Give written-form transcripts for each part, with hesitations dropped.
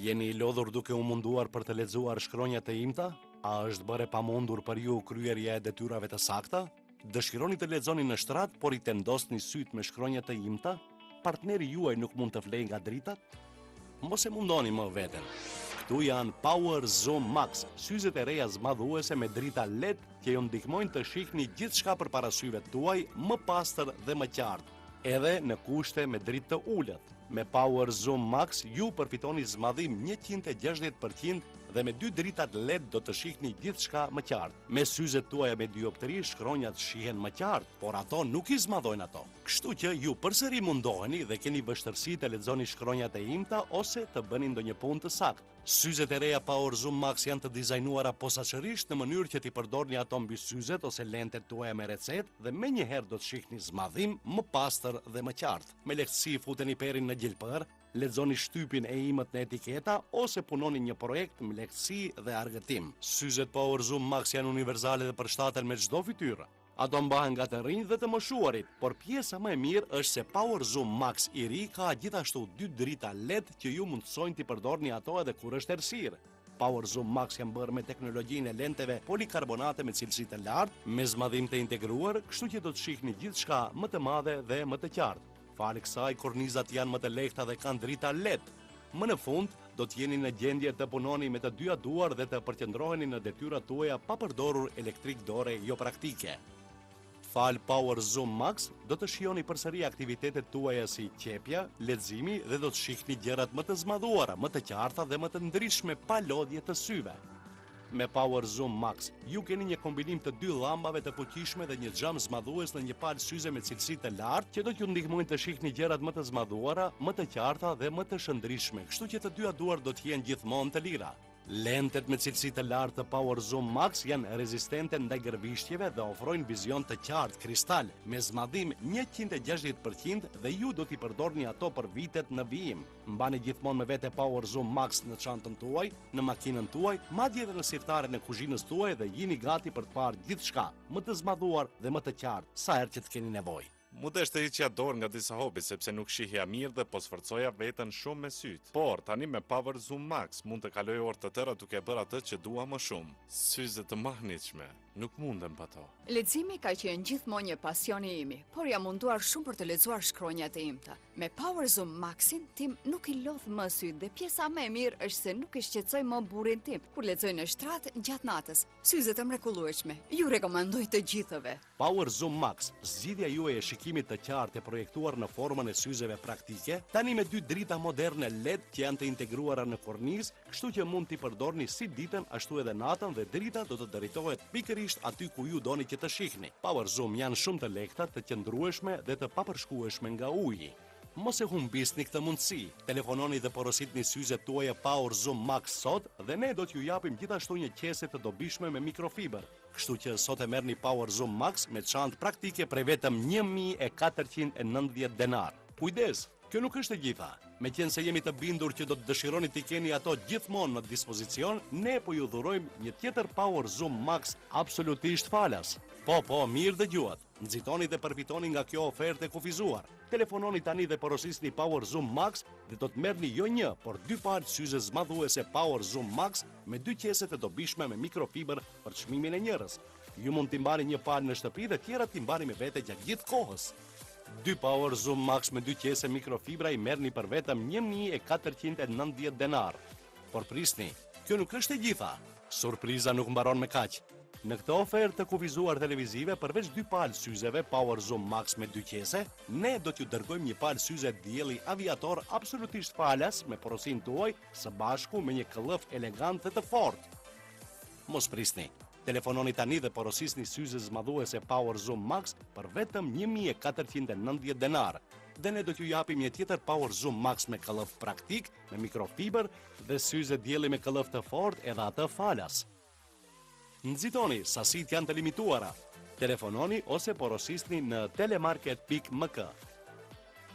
Jeni I lodhur duke u munduar për të lexuar shkronjat e imta? A është bërë pamundur për ju kryerja e detyrave të sakta? Dëshironi të lexoni në shtrat, por I tendosni syt me shkronjat e imta? Partneri juaj nuk mund të vlejë nga dritat? Mos e mundoni më veten. Këtu janë Power Zoom Max, syzet e reja zmadhuese me drita LED që ju ndihmojnë të shihni gjithçka përpara syve tuaj më pastër dhe më qartë, edhe në kushte me dritë të ulët. Me Power Zoom Max ju përfitoni zmadhim 160% dhe me 2 dritat LED do të shihni gjithçka më qartë. Me syzet tuaja me dioptri shkronjat shihen më qartë, por ato nuk I zmadhojnë ato. Kështu që ju përsëri mundoheni dhe keni vështirësi të lexoni shkronjat e imta ose të bëni ndonjë punë të saktë. Syzet e reja Power Zoom Max janë të dizajnuara posaçërisht në mënyrë që t'i përdorni ato mbi syzet ose lentet tuaja me recetë dhe menjëherë do të shihni zmadhim më pastër dhe më qartë. Me lehtësi futeni perin në gjelpër, lexoni shtypin e imët në etiketa ose punoni një projekt me lehtësi dhe argëtim. Syzet Power Zoom Max janë universale dhe përshtaten me çdo fytyrë. Ato mbahen nga të rinjtë dhe të moshuarit, por pjesa më e mirë është se Power Zoom Max I ri ka gjithashtu 2 drita LED që ju mundsojnë t'i përdorni ato edhe kur është errësirë. Power Zoom Max janë bërë me teknologjinë e lenteve polikarbonate me cilësi të lartë, me zmadhim të integruar, kështu që do të shihni gjithçka më të madhe dhe më të qartë. Fal kësaj, kornizat janë më të lehta dhe kanë drita LED. Më në fund, do të jeni në gjendje të punoni me të dyja duar dhe të përqendroheni në detyrat tuaja pa përdorur elektrik dore jo praktike. Fal Power Zoom Max, do të shihoni përsëri aktivitetet tuaja si qepja, leximi dhe do të shihni gjërat më të zmadhuara, më të qarta dhe më të ndryshme pa lodhje të syve. Me Power Zoom Max, ju keni një kombinim të 2 llambave të fuqishme dhe një xham zmadhues në një palë syze me cilësi të lartë që do t'ju ndihmojnë të shihni gjërat më të zmadhuara, më të qarta dhe më të shëndrishme, kështu që të dyja duar do të jenë gjithmonë të lira. Lentet me cilësi të lartë të Power Zoom Max janë rezistente ndaj gërvishtjeve dhe ofrojnë vizion të qartë kristal me zmadhim 160% dhe ju do t'i përdorni ato për vitet në vijim. Mbani gjithmonë me vete Power Zoom Max në çantën tuaj, në makinën tuaj, madje edhe në siftaren e kuzhinës tuaj dhe jini gati për të parë gjithçka më të zmadhuar dhe më të qartë sa herë që të keni nevojë. Mu deshte hiqja dorë nga disa hobi sepse nuk shihja mirë dhe po sforcoja veten shumë me syt. Por tani me Power Zoom Max mund të kaloj orë të tëra duke bërë atë që dua më shumë. Syze të mahnitshme, nuk mundem pa to. Leximi ka qenë gjithmonë një pasion I imi, por jam munduar shumë për të lexuar shkronjat e imta. Me Power Zoom Maxin tim nuk I lodh më syt dhe pjesa më e mirë është se nuk I shqetësoj më burrin tim kur lexoj në shtrat gjatë natës. Syze të mrekullueshme, ju rekomandoj të gjithëve. Power Zoom Max, zgjidhja juaj e shikimit të qartë e projektuar në formën e syzeve praktike, tani me 2 drita moderne LED që janë të integruara në kornizë, kështu që mund t'i përdorni si ditën ashtu edhe natën dhe drita do të drejtohet pikërisht aty ku ju doni që të shihni. Power Zoom janë shumë të lehta, të qëndrueshme dhe të papërshkueshme nga uji. Mos e humbisni këtë mundësi. Telefononi dhe porositni syzet tuaja Power Zoom Max sot dhe ne do t'ju japim gjithashtu një qese të dobishme me mikrofiber. Kështu që sot e merrni Power Zoom Max me çantë praktike prej vetëm 1490 denar. Kujdes, kjo nuk është e gjitha. Meqense jemi të bindur që do të dëshironi t'i keni ato gjithmonë në dispozicion, ne po ju dhurojmë një tjetër Power Zoom Max absolutisht falas. Po, mirë dëgjuat. Nxitoni dhe përfitoni nga kjo ofertë e kufizuar. Telefononi tani dhe porosisni Power Zoom Max dhe do të merrni jo një, por 2 palë syze zmadhuese Power Zoom Max me 2 qese të dobishme me mikrofiber për çmimin e njërës. Ju mund t'i mbani një palë në shtëpi dhe tjerat t'i mbani me vete gjatë gjithë kohës. 2 Power Zoom Max me 2 qese mikrofibra I merrni për vetëm 1490 denar. Por prisni, kjo nuk është e gjitha. Surpriza nuk mbaron me kaq. Në këtë ofertë të kufizuar televizive, përveç 2 palë syzeve Power Zoom Max me 2 qese, ne do t'ju dërgojmë një palë syze dielli aviator absolutisht falas me porosin tuaj së bashku me një këllëf elegant dhe të fortë. Mos prisni. Telefononi tani dhe porosisni syze zmadhuese Power Zoom Max për vetëm 1490 denar. Dhe ne do t'ju japim një tjetër Power Zoom Max me këllëf praktik, me mikrofiber dhe syze dielli me këllëf të fortë edhe atë falas. Nxitoni, sasit janë të limituara. Telefononi ose porosisni në telemarket.mk.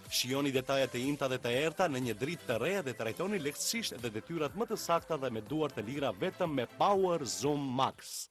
Shijoni detajet e imta dhe të errta në një dritë të re dhe trajtoni lehtësisht edhe detyrat më të sakta dhe me duar të lira vetëm me Power Zoom Max.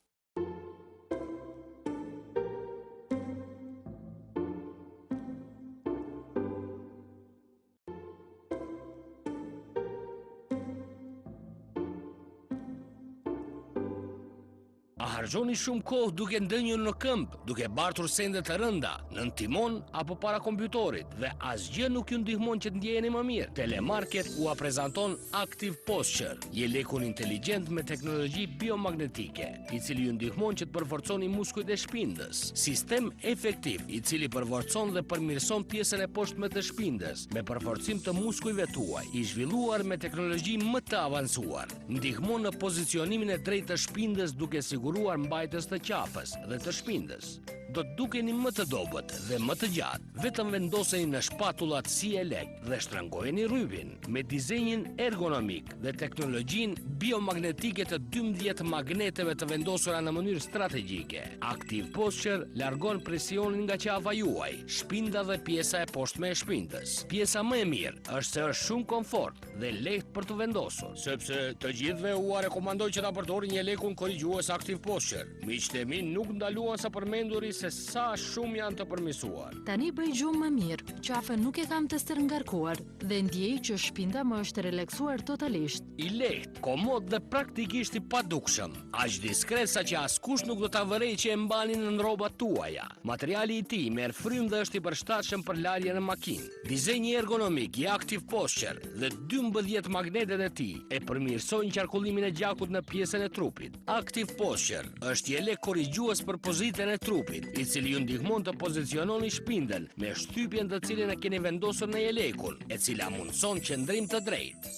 harxhoni shumë kohë duke ndënjur në këmbë, duke bartur sende të rënda, nën timon apo para kompjutorit dhe asgjë nuk ju ndihmon që të ndjeheni më mirë. Telemarket u prezanton Active Posture, jelekun inteligjent me teknologji biomagnetike, i cili ju ndihmon që të përforconi muskujt e shpindës. Sistem efektiv i cili përforcon dhe përmirëson pjesën e poshtme të shpindës me përforcim të muskujve tuaj, i zhvilluar me teknologji më të avancuar. Ndihmon në pozicionimin e drejtë të shpindës duke siguruar mbajtjes të qafës dhe të shpindës. Do të dukeni më të dobët dhe më të gjatë. Vetëm vendoseni në shpatullat si e lek dhe shtrëngojeni rrypin. Me dizenjin ergonomik dhe teknologjinë biomagnetike të 12 magneteve të vendosura në mënyrë strategjike, Active Posture largon presionin nga qafa juaj, shpinda dhe pjesa e poshtme e shpindës. Pjesa më e mirë është se është shumë komfort dhe lehtë për të vendosur, sepse të gjithëve u rekomandoj që ta përdorni një lekun korrigjues Active Posture. Miqtë e mi nuk ndaluan sa përmenduri se sa shumë janë të përmirësuar. Tani bëj gjumë më mirë, qafën nuk e kam të stërngarkuar dhe ndjej që shpinda më është relaksuar totalisht. I lehtë, komod dhe praktikisht i padukshëm. Aq diskret sa që askush nuk do ta vërej që e mbanin në rrobat tuaja. Materiali i tij merr frymë dhe është i përshtatshëm për larje në makinë. Dizenji ergonomik i Active Posture dhe 12 magnetet e tij e përmirësojnë qarkullimin e gjakut në pjesën e trupit. Active Posture është jelek korrigjues për pozitën e trupit, i cili ju ndihmon të poziciononi shpindën me shtypjen të cilën e keni vendosur në jelekun, e cila mundson qëndrim të drejtë.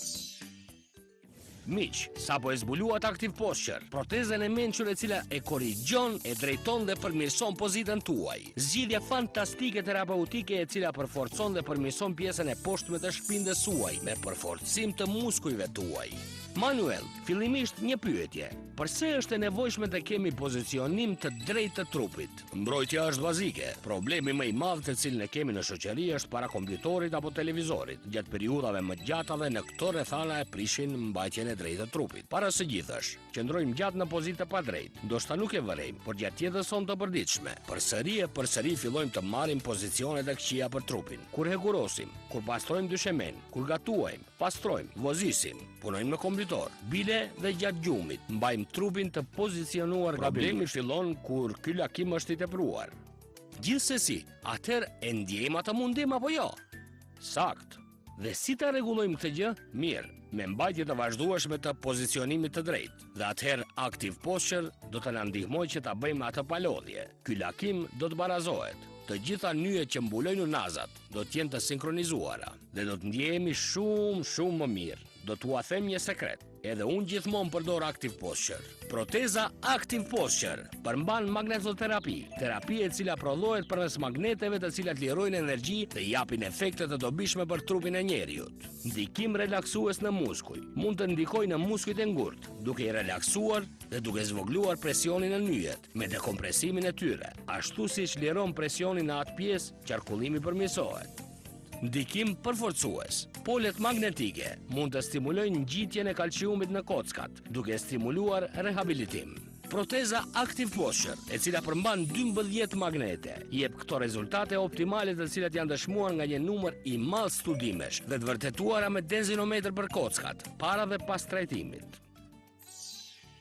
Miq, sapo e zbuluat Active Posture, protezën e mençur e cila e korrigjon, e drejton dhe përmirëson pozitën tuaj. Zgjidhje fantastike terapeutike e cila përforcon dhe përmirëson pjesën e poshtme të shpindës suaj me përforcim të muskujve tuaj. Manuel, fillimisht një pyetje. Përse është e nevojshme të kemi pozicionim të drejtë të trupit? Mbrojtja është bazike. Problemi më i madh të cilin e kemi në shoqëri është para kompjutorit apo televizorit. Gjatë periudhave më gjata dhe në këto rrethana e prishin mbajtjen e drejtë të trupit. Para së gjithësh, qëndrojmë gjatë në pozitë pa drejtë. Ndoshta nuk e vërejmë, por gjatë jetës sonë të përditshme, përsëri fillojmë të marrim pozicionet e këqija për trupin. Kur hekurosim, kur pastrojmë dyshemen, kur gatuajmë, pastrojmë, vozisim, punojmë në kompjutor, bile dhe gjatë gjumit, mbajmë trupin të pozicionuar. Problemi fillon kur ky lakim është i tepruar. Gjithsesi, atëherë e ndjejmë atë mundim apo jo? Sakt. Dhe si ta rregullojmë këtë gjë? Mirë, me mbajtje të vazhdueshme të pozicionimit të drejtë. Dhe atëherë Active Posture do të na ndihmojë që ta bëjmë atë pa lodhje. Ky lakim do të barazohet. Të gjitha nyjet që mbulojnë unazat do të jenë të sinkronizuara dhe do të ndjehemi shumë më mirë. Do t'ua them një sekret. Edhe unë gjithmonë përdor Active Posture. Proteza Active Posture përmban magnetoterapi, terapi e cila prodhohet përmes magneteve të cilat lirojnë energji dhe japin efekte të dobishme për trupin e njeriut. Ndikim relaksues në muskuj. Mund të ndikojë në muskujt e ngurtë, duke i relaksuar dhe duke zvogëluar presionin në nyjet me dekompresimin e tyre. Ashtu siç liron presionin në atë pjesë, qarkullimi përmirësohet. Ndikim përforcues. Polet magnetike mund të stimulojnë ngjitjen e kalciumit në kockat, duke stimuluar rehabilitim. Proteza Active Posture, e cila përmban 12 magnete, jep këto rezultate optimale të cilat janë dëshmuar nga një numër i madh studimesh dhe të vërtetuara me densinometër për kockat, para dhe pas trajtimit.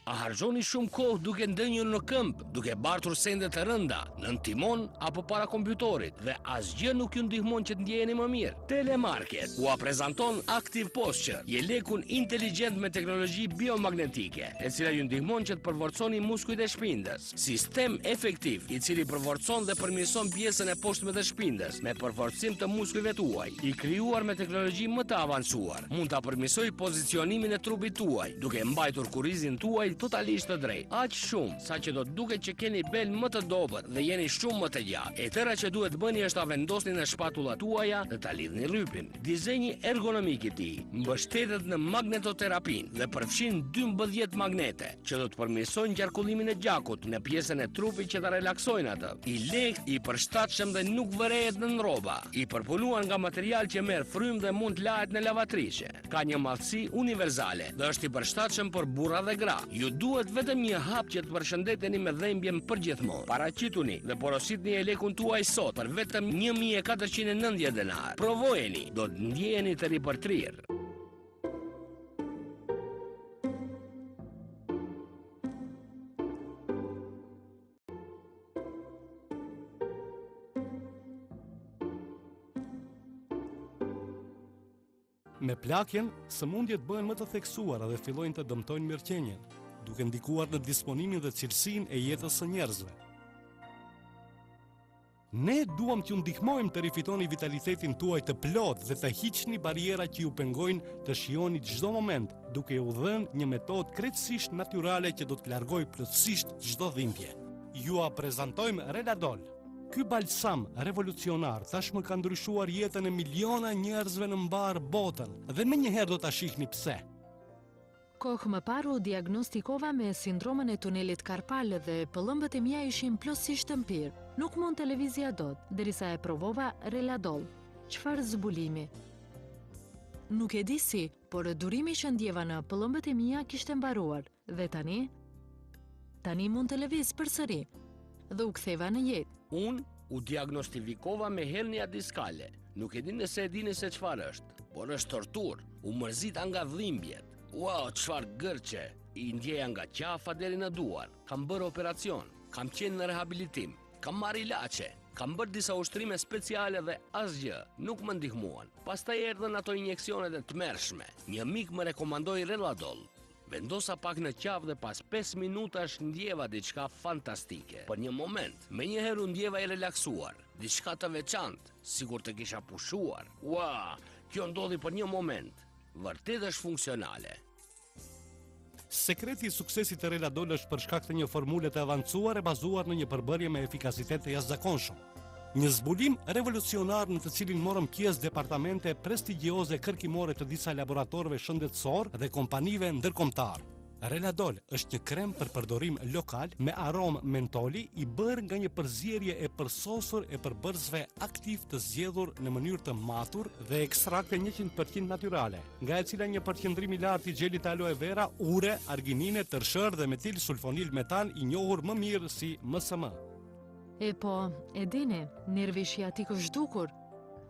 A harxhoni shumë kohë duke ndënjur në këmbë, duke bartur sende të rënda, nën timon apo para kompjutorit dhe asgjë nuk ju ndihmon që të ndjeheni më mirë? Telemarket u prezanton Active Posture, jelekun inteligjent me teknologji biomagnetike, e cila ju ndihmon që të përforconi muskujt e shpindës. Sistem efektiv i cili përforcon dhe përmirëson pjesën e poshtme të shpindës me përforcim të muskujve tuaj, i krijuar me teknologji më të avancuar. Mund ta përmirësoj pozicionimin e trupit tuaj, duke mbajtur kurrizin tuaj totalisht të drejtë. Aq shumë sa që do të duket që keni bel më të dobët dhe jeni shumë më të gjatë. E tëra që duhet bëni është ta vendosni në shpatullat tuaja dhe ta lidhni rrypin. Dizenji ergonomik i tij mbështetet në magnetoterapin dhe përfshin 12 magnete që do të përmirësojnë qarkullimin e gjakut në pjesën e trupit që ta relaksojnë atë. I lehtë, i përshtatshëm dhe nuk vërehet në rroba. I përpunuar nga material që merr frymë dhe mund të lahet në lavatrishe. Ka një madhësi universale dhe është i përshtatshëm për burra dhe gra. Ju duhet vetëm një hap që të përshëndeteni me dhembjen përgjithmonë. Paraqituni dhe porositni jelekun tuaj sot për vetëm 1490 denar. Provojeni, do të ndjeheni të ripërtrirë. Me plakjen, sëmundjet bëhen më të theksuara dhe fillojnë të dëmtojnë mirëqenjen, duke ndikuar në disponimin dhe cilësinë e jetës së njerëzve. Ne duam t'ju ndihmojmë të rifitoni vitalitetin tuaj të plot dhe të hiqni barierat që ju pengojnë të shijoni çdo moment, duke u dhënë një metodë krejtësisht natyrale që do të largojë plotësisht çdo dhimbje. Ju a prezantojmë Reladol. Ky balsam revolucionar tashmë ka ndryshuar jetën e miliona njerëzve në mbar botën dhe menjëherë do ta shihni pse. Kohë më parë u diagnostikova me sindromën e tunelit karpal dhe pëllëmbët e mia ishin plotësisht të mpirë. Nuk mund televizja dot, derisa e provova Reladol. Çfarë zbulimi? Nuk e di si, por durimi që ndjeva në pëllëmbët e mia kishte mbaruar dhe tani mund të lëviz përsëri dhe u ktheva në jetë. Unë u diagnostifikova me hernia diskale. Nuk e di nëse e dini se çfarë është, por është torturë. U mërzita nga dhimbjet. Wow, çfarë gërqe! I ndjeja nga qafa deri në duar. Kam bërë operacion, kam qenë në rehabilitim, kam marrë ilaçe, kam bërë disa ushtrime speciale dhe asgjë nuk më ndihmuan. Pastaj erdhën ato injeksionet e tmerrshme. Një mik më rekomandoi Reladol. Vendosa pak në qafë dhe pas 5 minutash ndjeva diçka fantastike. Për një moment, menjëherë u ndjeva i relaksuar, diçka të veçantë, sikur të kisha pushuar. Ua, kjo ndodhi për një moment. Vërtet është funksionale. Sekreti i suksesit të Reladol është për shkak të një formule të avancuar e bazuar në një përbërje me efikasitet të jashtëzakonshëm. Një zbulim revolucionar në të cilin morën pjesë departamente prestigjioze kërkimore të disa laboratorëve shëndetësor dhe kompanive ndërkombëtar. Reladol është një krem për përdorim lokal me aromë mentoli i bërë nga një përzierje e përsosur e përbërësve aktiv të zgjedhur në mënyrë të matur dhe ekstrakte 100% natyrale, nga e cila një përqendrim i lartë i gjelit aloe vera, ure, arginine, tërshër dhe metil sulfonil metan i njohur më mirë si MSM. E po, e dini, nervi shiatik është zhdukur.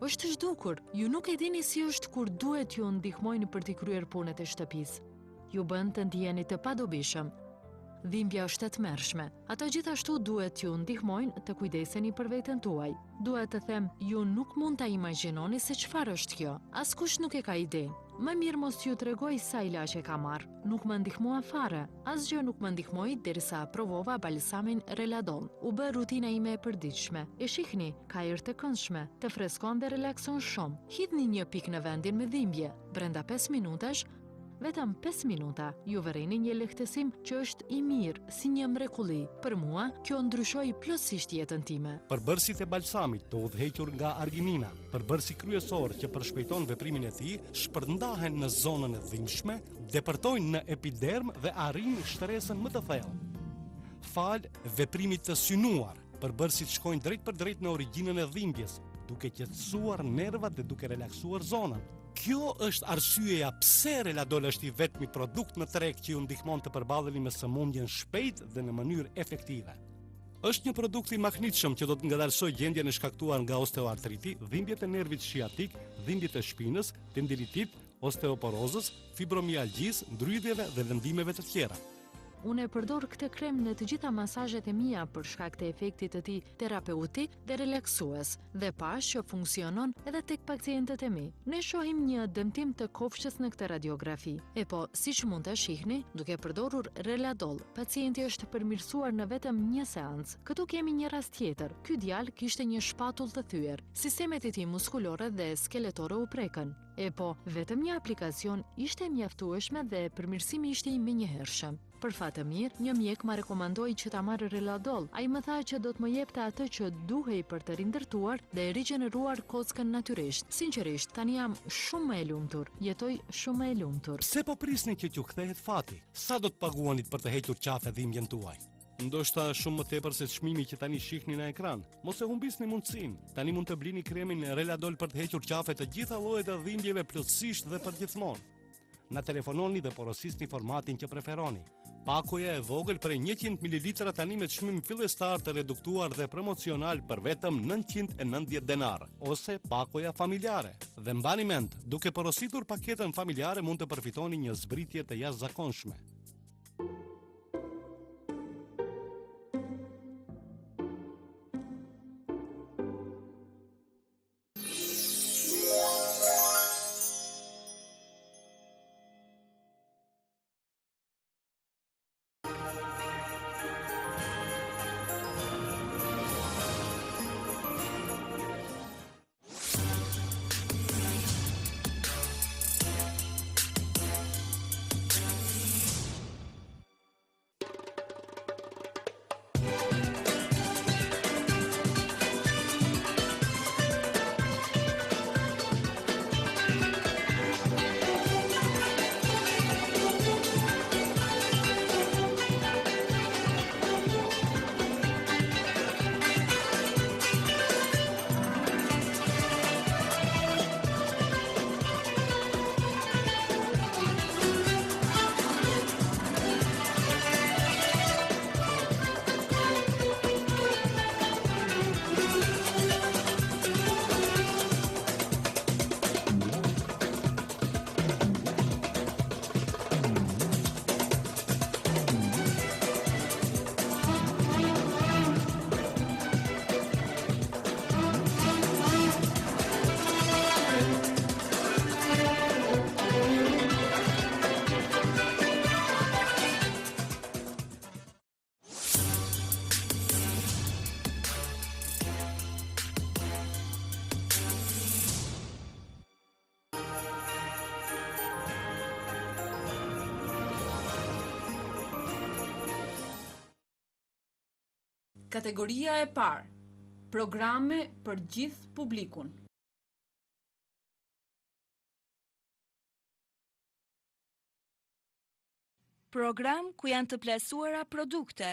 Është zhdukur, ju nuk e dini si është kur duhet ju ndihmojnë për t'i kryer punët e shtëpisë. Ju bën të ndjeni të padobishëm. Dhimbja është e tmerrshme. Ata gjithashtu duhet ju ndihmojnë të kujdeseni për veten tuaj. Duhet të them, ju nuk mund ta imagjinoni se çfarë është kjo. Askush nuk e ka ide. Më mirë mos ju tregoj sa ilaçe ka marr. Nuk më ndihmua fare. Asgjë nuk më ndihmoi derisa provova balsamin Reladol. U bë rutina ime e përditshme. E shihni, ka erë të këndshme, të freskon dhe relakson shumë. Hidhni një pikë në vendin me dhimbje. Brenda 5 minutash, vetëm 5 minuta, ju vëreni një lehtësim që është i mirë, si një mrekulli. Për mua, kjo ndryshoi plotësisht jetën time. Përbërësit e balsamit të udhëhequr nga arginina, përbërësi kryesor që përshpejton veprimin e tij, shpërndahen në zonën e dhimbshme, depërtojnë në epiderm dhe arrijnë shtresën më të thellë. Fal veprimit të synuar, përbërësit shkojnë drejt për drejt në origjinën e dhimbjes, duke qetësuar nervat dhe duke relaksuar zonën. Kjo është arsyeja pse Reladol është i vetmi produkt në treg që ju ndihmon të përballeni me sëmundjen shpejt dhe në mënyrë efektive. Është një produkt i mahnitshëm që do të ngadalsojë gjendjen e shkaktuar nga osteoartriti, dhimbjet e nervit shiatik, dhimbjet e shpinës, tendinitit, osteoporozës, fibromialgjisë, ndrydhjeve dhe lëndimeve të tjera. Unë e përdor këtë krem në të gjitha masazhet e mia për shkak të efektit të tij terapeutik dhe relaksues dhe pash që funksionon edhe tek pacientët e mi. Ne shohim një dëmtim të kofshës në këtë radiografi. E po, siç mund ta shihni, duke përdorur Reladol, pacienti është përmirësuar në vetëm një seancë. Këtu kemi një rast tjetër. Ky djalë kishte një shpatull të thyer. Sistemet e tij muskulore dhe skeletore u prekën. E po, vetëm një aplikacion ishte mjaftueshme dhe përmirësimi ishte i menjëhershëm. Për fat të mirë, një mjek ma rekomandoi që ta marr Reladol. Ai më tha që do të më jepte atë që duhej për të rindërtuar dhe rigjeneruar kockën natyrisht. Sinqerisht, tani jam shumë më e lumtur. Jetoj shumë më e lumtur. Pse po prisni që t'ju kthehet fati? Sa do të paguanit për të hequr qafë dhimbjen tuaj? Ndoshta shumë më tepër se çmimi që tani shihni në ekran. Mos e humbisni mundësinë. Tani mund të blini kremin Reladol për të hequr qafë të gjitha llojet e dhimbjeve plotësisht dhe përgjithmonë. Na telefononi dhe porosisni formatin që preferoni. Pakoja e vogël për 100 ml tani me çmim fillestar të reduktuar dhe promocional për vetëm 990 denar, ose pakoja familjare. Dhe mbani mend, duke porositur paketën familjare mund të përfitoni një zbritje të jashtëzakonshme. Kategoria e parë. Programe për gjithë publikun. Program ku janë të plasuara produkte.